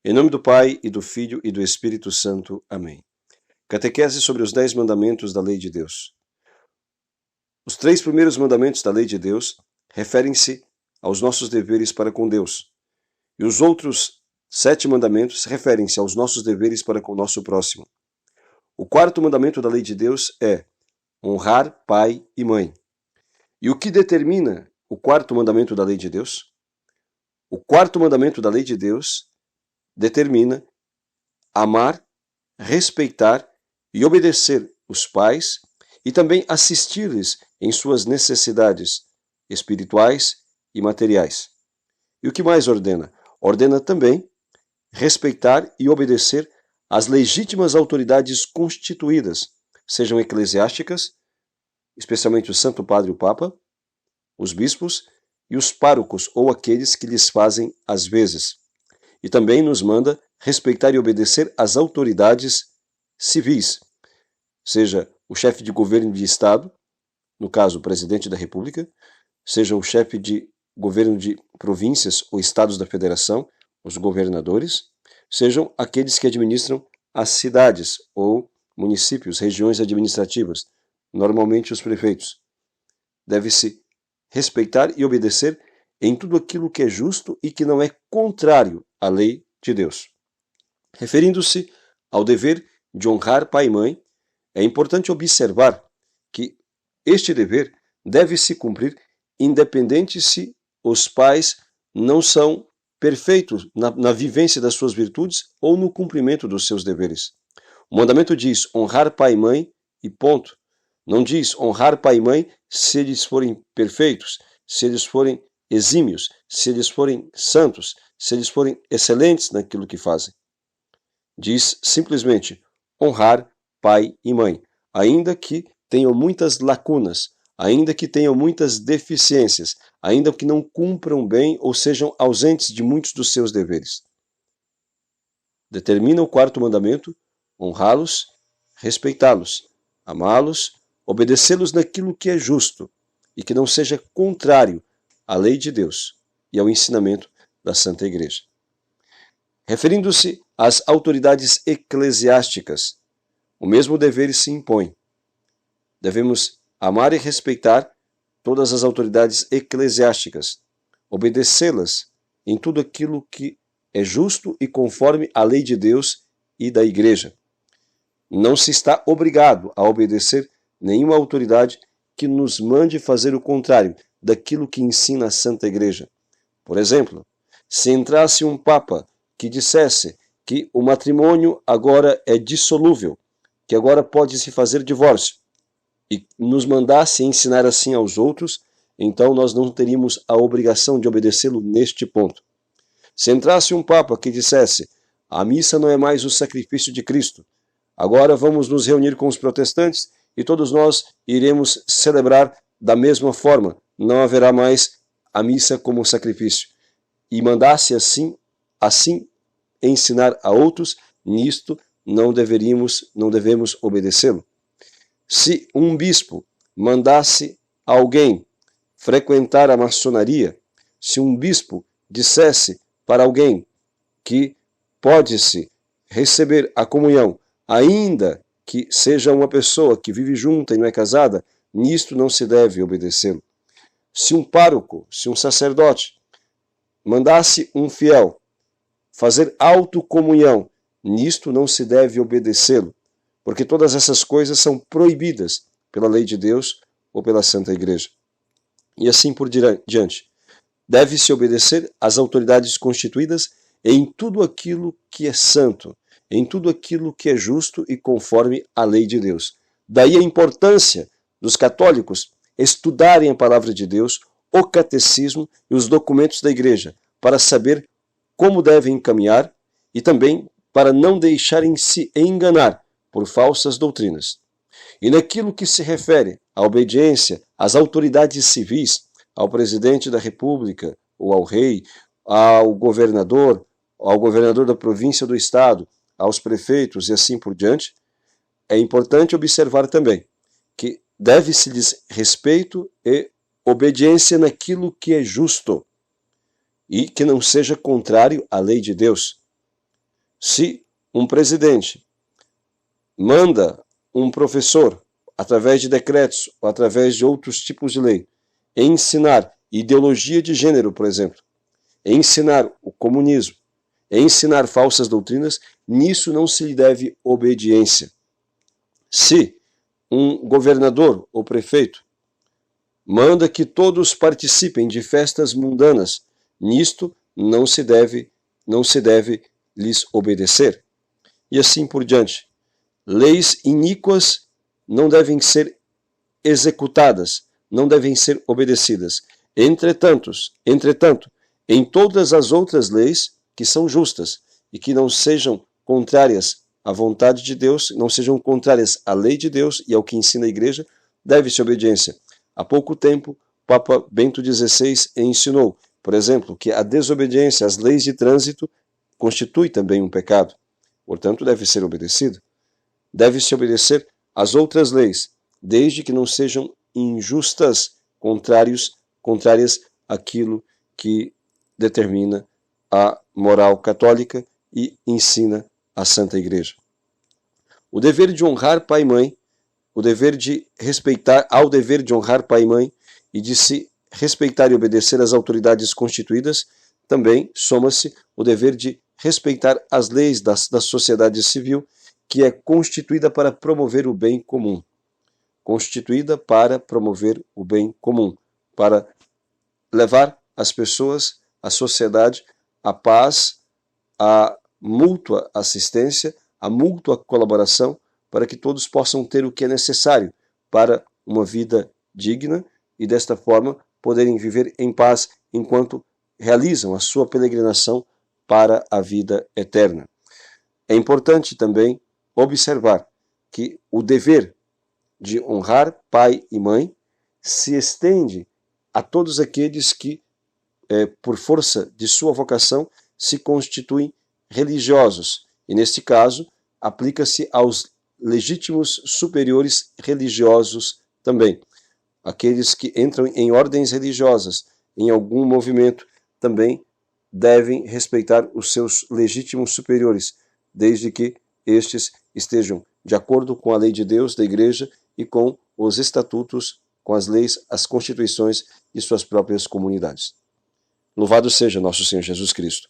Em nome do Pai, e do Filho, e do Espírito Santo. Amém. Catequese sobre os 10 mandamentos da lei de Deus. Os 3 primeiros mandamentos da lei de Deus referem-se aos nossos deveres para com Deus. E os outros 7 mandamentos referem-se aos nossos deveres para com o nosso próximo. O 4º mandamento da lei de Deus é honrar pai e mãe. E o que determina o 4º mandamento da lei de Deus? O 4º mandamento da lei de Deus determina amar, respeitar e obedecer os pais e também assistir-lhes em suas necessidades espirituais e materiais. E o que mais ordena? Ordena também respeitar e obedecer às legítimas autoridades constituídas, sejam eclesiásticas, especialmente o Santo Padre e o Papa, os bispos e os párocos ou aqueles que lhes fazem as vezes. E também nos manda respeitar e obedecer às autoridades civis, seja o chefe de governo de Estado, no caso o presidente da República, seja o chefe de governo de províncias ou estados da federação, os governadores, sejam aqueles que administram as cidades ou municípios, regiões administrativas, normalmente os prefeitos. Deve-se respeitar e obedecer em tudo aquilo que é justo e que não é contrário à lei de Deus. Referindo-se ao dever de honrar pai e mãe, é importante observar que este dever deve se cumprir independente se os pais não são perfeitos na vivência das suas virtudes ou no cumprimento dos seus deveres. O mandamento diz honrar pai e mãe e ponto. Não diz honrar pai e mãe se eles forem perfeitos, se eles forem exímios, se eles forem santos, se eles forem excelentes naquilo que fazem. Diz simplesmente honrar pai e mãe, ainda que tenham muitas lacunas, ainda que tenham muitas deficiências, ainda que não cumpram bem ou sejam ausentes de muitos dos seus deveres. Determina o 4º mandamento honrá-los, respeitá-los, amá-los, obedecê-los naquilo que é justo e que não seja contrário à lei de Deus e ao ensinamento da Santa Igreja. Referindo-se às autoridades eclesiásticas, o mesmo dever se impõe. Devemos amar e respeitar todas as autoridades eclesiásticas, obedecê-las em tudo aquilo que é justo e conforme à lei de Deus e da Igreja. Não se está obrigado a obedecer nenhuma autoridade que nos mande fazer o contrário daquilo que ensina a Santa Igreja. Por exemplo, se entrasse um Papa que dissesse que o matrimônio agora é dissolúvel, que agora pode-se fazer divórcio, e nos mandasse ensinar assim aos outros, então nós não teríamos a obrigação de obedecê-lo neste ponto. Se entrasse um Papa que dissesse a missa não é mais o sacrifício de Cristo, agora vamos nos reunir com os protestantes e todos nós iremos celebrar da mesma forma, não haverá mais a missa como sacrifício, e mandasse assim ensinar a outros, nisto não devemos obedecê-lo. Se um bispo mandasse alguém frequentar a maçonaria, se um bispo dissesse para alguém que pode-se receber a comunhão, ainda que seja uma pessoa que vive junta e não é casada, nisto não se deve obedecê-lo. Se um pároco, se um sacerdote mandasse um fiel fazer autocomunhão, nisto não se deve obedecê-lo, porque todas essas coisas são proibidas pela lei de Deus ou pela Santa Igreja. E assim por diante. Deve-se obedecer às autoridades constituídas em tudo aquilo que é santo, em tudo aquilo que é justo e conforme à lei de Deus. Daí a importância dos católicos estudarem a palavra de Deus, o catecismo e os documentos da Igreja, para saber como devem caminhar e também para não deixarem se enganar por falsas doutrinas. E naquilo que se refere à obediência às autoridades civis, ao presidente da República, ou ao rei, ao governador da província ou do estado, aos prefeitos e assim por diante, é importante observar também que deve-se-lhes respeito e obediência naquilo que é justo e que não seja contrário à lei de Deus. Se um presidente manda um professor, através de decretos ou através de outros tipos de lei, ensinar ideologia de gênero, por exemplo, ensinar o comunismo, ensinar falsas doutrinas, nisso não se lhe deve obediência. Se um governador ou prefeito manda que todos participem de festas mundanas, nisto não se deve lhes obedecer. E assim por diante. Leis iníquas não devem ser executadas, não devem ser obedecidas. Entretanto, em todas as outras leis que são justas e que não sejam contrárias à vontade de Deus, não sejam contrárias à lei de Deus e ao que ensina a igreja, deve-se obediência. Há pouco tempo, Papa Bento XVI ensinou, por exemplo, que a desobediência às leis de trânsito constitui também um pecado. Portanto, deve ser obedecido. Deve-se obedecer às outras leis, desde que não sejam injustas, contrárias àquilo que determina a moral católica e ensina a Santa Igreja. O dever de honrar pai e mãe, o dever de honrar pai e mãe e de se respeitar e obedecer às autoridades constituídas, também soma-se o dever de respeitar as leis da sociedade civil, que é constituída para promover o bem comum. Constituída para promover o bem comum, para levar as pessoas, a sociedade, a paz, a mútua assistência, a mútua colaboração, para que todos possam ter o que é necessário para uma vida digna e, desta forma, poderem viver em paz enquanto realizam a sua peregrinação para a vida eterna. É importante também observar que o dever de honrar pai e mãe se estende a todos aqueles que, por força de sua vocação, se constituem religiosos. E, neste caso, aplica-se aos legítimos superiores religiosos também. Aqueles que entram em ordens religiosas, em algum movimento, também devem respeitar os seus legítimos superiores, desde que estes estejam de acordo com a lei de Deus, da Igreja, e com os estatutos, com as leis, as constituições de suas próprias comunidades. Louvado seja nosso Senhor Jesus Cristo.